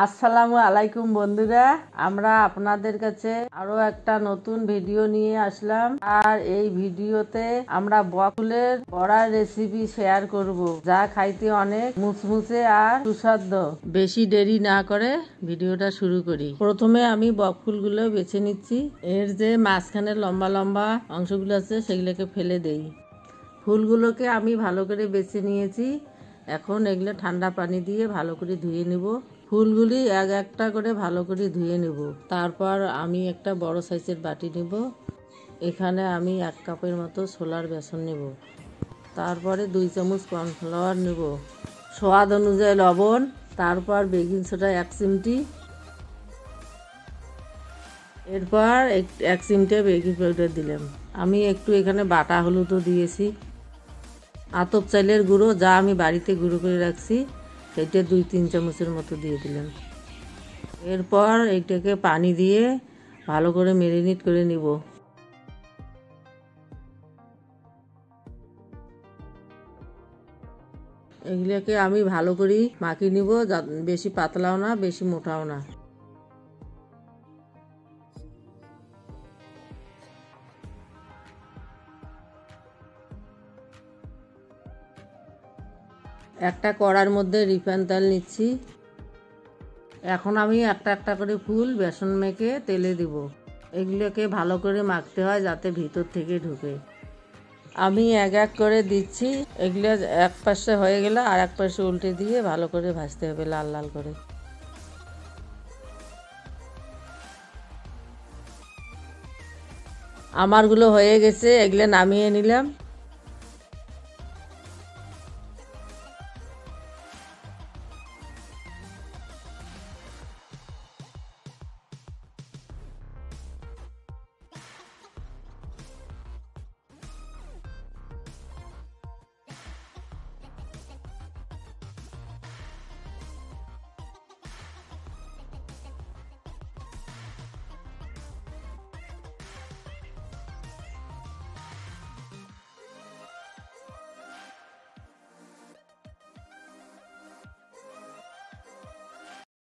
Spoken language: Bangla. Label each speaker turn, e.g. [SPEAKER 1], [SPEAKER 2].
[SPEAKER 1] আসসালামু আলাইকুম বন্ধুরা, আমরা আপনাদের কাছে আরো একটা নতুন ভিডিও নিয়ে আসলাম। আর এই ভিডিওতে আমরা বকফুলের বড়ার রেসিপি শেয়ার করব, যা খাইতে অনেক মুচমুচে আর সুস্বাদু। বেশি দেরি না করে ভিডিওটা শুরু করি। প্রথমে আমি বকফুলগুলো বেছে নিচ্ছি। এর যে মাঝখানে লম্বা লম্বা অংশগুলো আছে সেগুলোকে ফেলে দেই। ফুলগুলোকে আমি ভালো করে বেছে নিয়েছি। এখন এগুলো ঠান্ডা পানি দিয়ে ভালো করে ধুয়ে নেব। ফুলগুলি এক একটা করে ভালো করে ধুয়ে নেব। তারপর আমি একটা বড় সাইজের বাটি নেব। এখানে আমি 1 কাপের মতো ছোলার বেসন নেব। তারপরে 2 চামচ কর্নফ্লাওয়ার নেব, স্বাদ অনুযায়ী লবণ, তারপর বেকিং সোডা 1 চিমটি, এরপর 1 চিমটে বেকিং পাউডার দিলাম। আমি একটু এখানে বাটা হলুদও দিয়েছি। আতপ চালের গুঁড়ো, যা আমি বাড়িতে গুঁড়ো করে রাখছি, সেটা 2-3 চামচের মতো দিয়ে দিলাম। এরপর এইটাকে পানি দিয়ে ভালো করে ম্যারিনেট করে নিব। এগুলোকে আমি ভালো করে মাখিয়ে নিব, বেশি পাতলাও না বেশি মোটাও না। একটা কড়ার মধ্যে রিফাইন তেল নিচ্ছি। এখন আমি একটা একটা করে ফুল বেসন মেখে তেলে দিব। এগুলোকে ভালো করে মাখতে হয় যাতে ভিতর থেকে ঢুকে। আমি এক এক করে দিচ্ছি। এগুলো এক পাশে হয়ে গেলে আর এক পাশে উল্টে দিয়ে ভালো করে ভাজতে হবে, লাল লাল করে। আমারগুলো হয়ে গেছে, এগুলো নামিয়ে নিলাম।